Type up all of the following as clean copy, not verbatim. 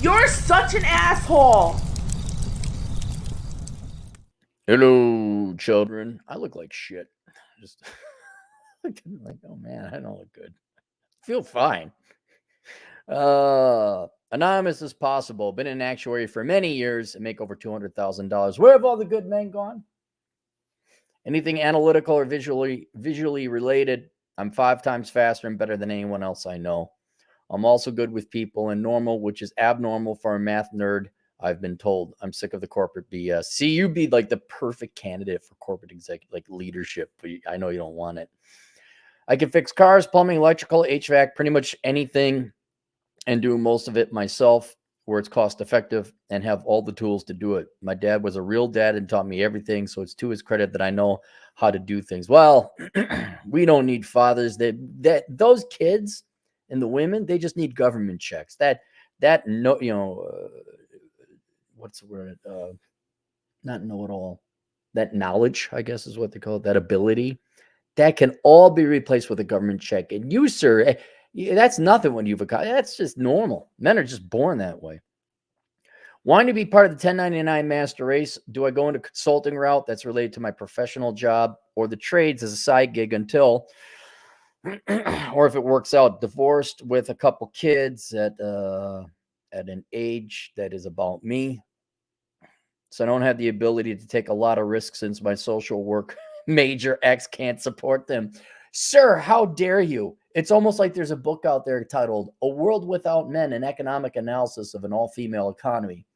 You're such an asshole. Hello, children. I look like shit. Just like, oh man, I don't look good. I feel fine. Anonymous as possible. Been an actuary for many years and make over $200,000. Where have all the good men gone? Anything analytical or visually related, I'm 5 times faster and better than anyone else I know. I'm also good with people and normal, which is abnormal for a math nerd. I've been told. I'm sick of the corporate BS. See, you'd be like the perfect candidate for corporate executive, like leadership, but I know you don't want it. I can fix cars, plumbing, electrical, HVAC, pretty much anything, and do most of it myself where it's cost effective and have all the tools to do it. My dad was a real dad and taught me everything, so it's to his credit that I know how to do things. Well, we don't need fathers. That those kids and the women, they just need government checks. That no, what's the word? Not know it all. That knowledge, I guess, is what they call it. That ability that can all be replaced with a government check. And you, sir, that's nothing when you've accomplished. That's just normal. Men are just born that way. Wanting to be part of the 1099 master race, do I go into consulting route that's related to my professional job or the trades as a side gig until, or if it works out, divorced with a couple kids at an age that is about me. So I don't have the ability to take a lot of risks since my social work major ex can't support them. Sir, how dare you? It's almost like there's a book out there titled A World Without Men, an economic analysis of an all-female economy,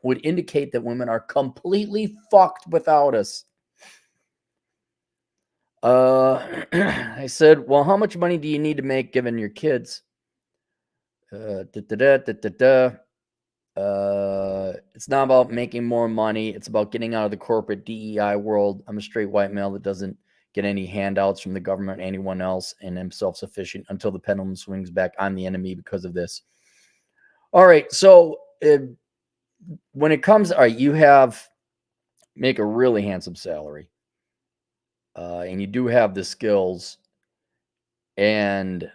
would indicate that women are completely fucked without us. I said, well, how much money do you need to make given your kids? It's not about making more money. It's about getting out of the corporate DEI world. I'm a straight white male that doesn't get any handouts from the government or anyone else, and I'm self-sufficient until the pendulum swings back. I'm the enemy because of this. All right, so when it comes, all right, you make a really handsome salary, and you do have the skills. And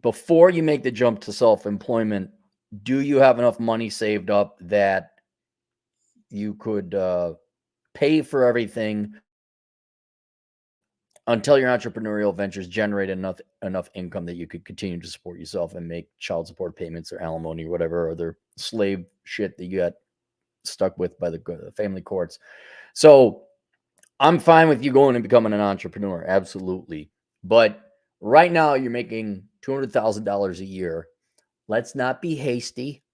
before you make the jump to self-employment, do you have enough money saved up that you could pay for everything until your entrepreneurial ventures generate enough income that you could continue to support yourself and make child support payments or alimony or whatever other slave shit that you got stuck with by the family courts? So I'm fine with you going and becoming an entrepreneur, absolutely. But right now you're making $200,000 a year. Let's not be hasty.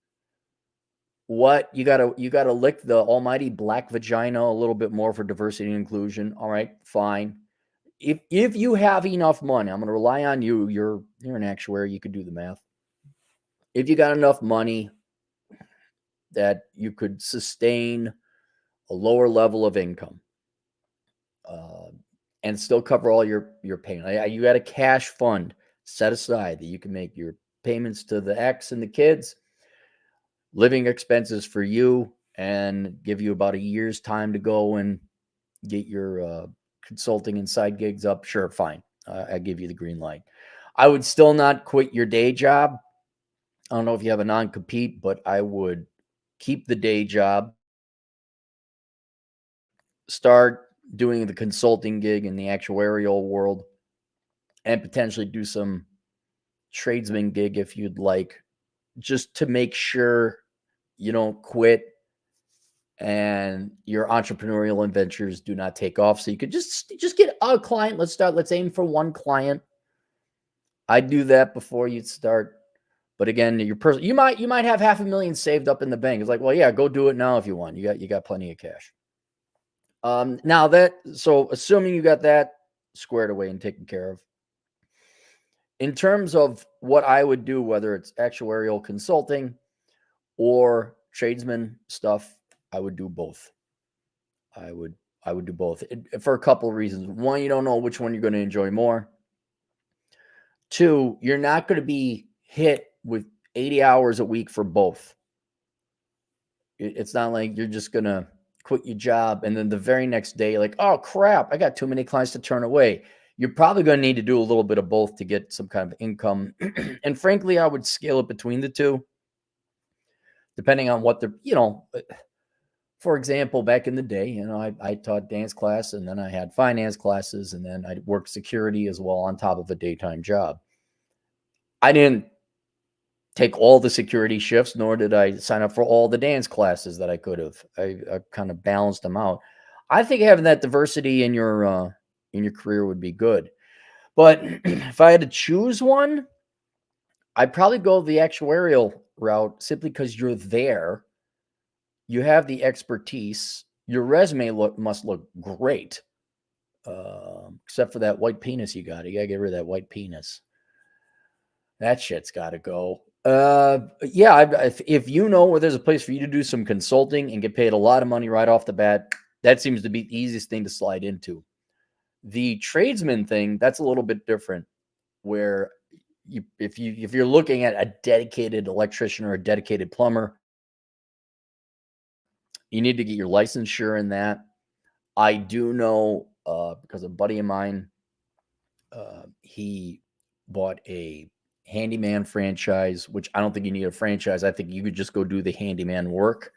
What you gotta lick the almighty black vagina a little bit more for diversity and inclusion. All right, fine. If you have enough money, I'm gonna rely on you. You're an actuary, you could do the math. If you got enough money that you could sustain a lower level of income, and still cover all your payment. You got a cash fund set aside that you can make your payments to the ex and the kids, living expenses for you, and give you about a year's time to go and get your consulting and side gigs up. Sure, fine. I give you the green light. I would still not quit your day job. I don't know if you have a non-compete, but I would keep the day job, start doing the consulting gig in the actuarial world, and potentially do some tradesman gig if you'd like, just to make sure you don't quit and your entrepreneurial adventures do not take off. So you could just get a client. Let's aim for one client. I'd do that before you start. But again, you might have $500,000 saved up in the bank. It's like, well, yeah, go do it now if you want. You got plenty of cash. So assuming you got that squared away and taken care of, in terms of what I would do, whether it's actuarial consulting or tradesman stuff, I would do both. I would do both for a couple of reasons. One, you don't know which one you're going to enjoy more. Two, you're not going to be hit with 80 hours a week for both. It's not like you're just going to quit your job and then the very next day, like, oh crap, I got too many clients to turn away. You're probably going to need to do a little bit of both to get some kind of income. And frankly, I would scale it between the two. depending on what for example, back in the day, I taught dance class, and then I had finance classes, and then I worked security as well on top of a daytime job. I didn't take all the security shifts, nor did I sign up for all the dance classes that I could have. I kind of balanced them out. I think having that diversity in your career would be good. But if I had to choose one, I'd probably go the actuarial route simply because you're there. You have the expertise. Your resume must look great, except for that white penis you got. You got to get rid of that white penis. That shit's got to go. Yeah, if you know where there's a place for you to do some consulting and get paid a lot of money right off the bat, that seems to be the easiest thing to slide into. The tradesman thing, that's a little bit different, where if you're looking at a dedicated electrician or a dedicated plumber, you need to get your licensure in that. I do know because a buddy of mine, he bought a handyman franchise, which I don't think you need a franchise. I think you could just go do the handyman work.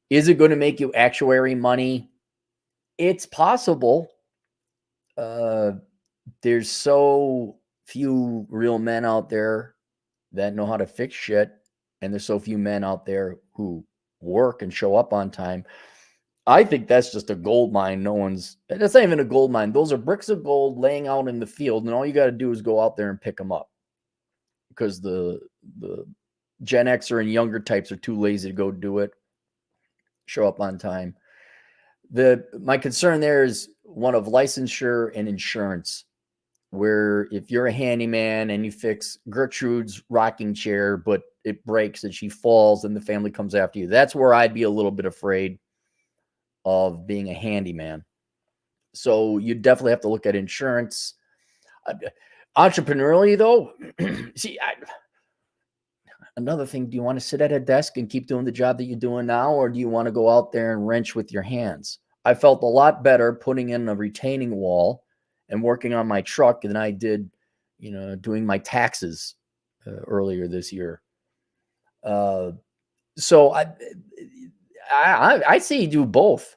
Is it going to make you actuary money? It's possible. There's so few real men out there that know how to fix shit, and there's so few men out there who work and show up on time. I think that's just a gold mine. That's not even a gold mine. Those are bricks of gold laying out in the field, and all you got to do is go out there and pick them up, because the Gen Xer and younger types are too lazy to go do it, show up on time. My concern there is one of licensure and insurance, where if you're a handyman and you fix Gertrude's rocking chair, but it breaks and she falls and the family comes after you, that's where I'd be a little bit afraid of being a handyman. So you definitely have to look at insurance. Entrepreneurially, though, see, another thing, do you want to sit at a desk and keep doing the job that you're doing now, or do you want to go out there and wrench with your hands? I felt a lot better putting in a retaining wall and working on my truck than I did, doing my taxes earlier this year. So I say you do both.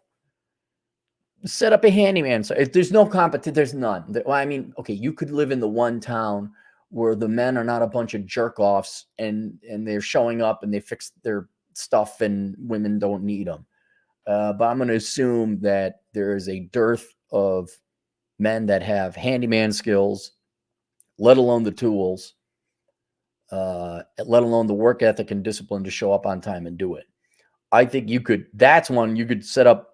Set up a handyman. So if there's no competition, there's none. Well, I mean, okay, you could live in the one town where the men are not a bunch of jerk offs and they're showing up and they fix their stuff and women don't need them. But I'm going to assume that there is a dearth of men that have handyman skills, let alone the tools, let alone the work ethic and discipline to show up on time and do it. I think that's one you could set up,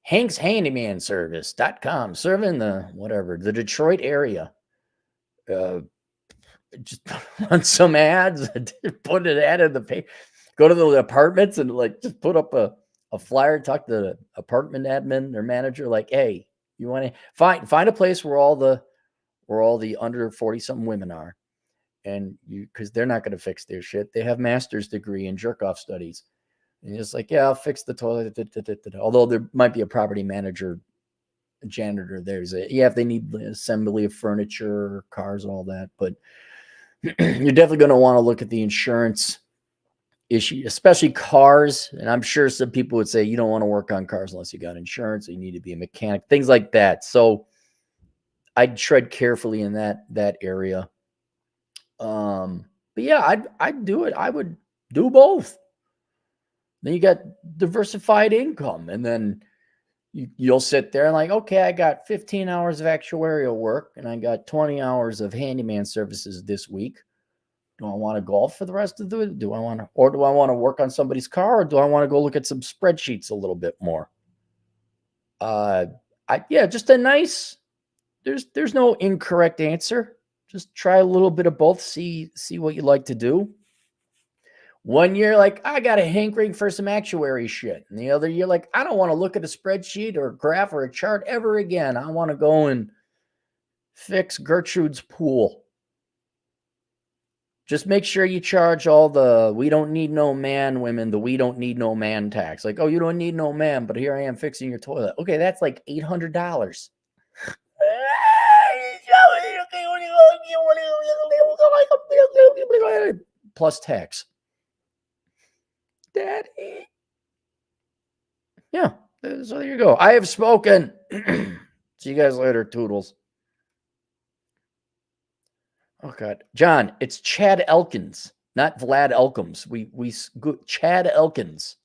Hank's Handyman Service.com, serving the Detroit area. Just run some ads, put an ad in the paper, go to the apartments and just put up a flyer, talk to the apartment admin or manager, like, hey, you want to find a place where all the under 40 something women are, and because they're not going to fix their shit. They have master's degree in jerk off studies. And you're just like, yeah, I'll fix the toilet. Although there might be a property manager, a janitor. If they need assembly of furniture, cars, and all that. But you're definitely going to want to look at the insurance issue, especially cars. And I'm sure some people would say you don't want to work on cars unless you got insurance, or you need to be a mechanic, things like that. So I'd tread carefully in that area. But yeah, I'd do it. I would do both. Then you got diversified income, and then you'll sit there and like, okay, I got 15 hours of actuarial work and I got 20 hours of handyman services this week. Do I want to golf for the rest of the, do I want to work on somebody's car, or do I want to go look at some spreadsheets a little bit more? Just a nice, there's no incorrect answer. Just try a little bit of both. See what you like to do. One year, like, I got a hankering for some actuary shit. And the other year, like, I don't want to look at a spreadsheet or a graph or a chart ever again. I want to go and fix Gertrude's pool. Just make sure you charge all the we don't need no man women, the we don't need no man tax. Like, oh, you don't need no man, but here I am fixing your toilet. Okay, that's like $800. Plus tax. Daddy. Yeah. So there you go. I have spoken. See you guys later, Toodles. Oh God, John, it's Chad Elkins, not Vlad Elkins. Chad Elkins.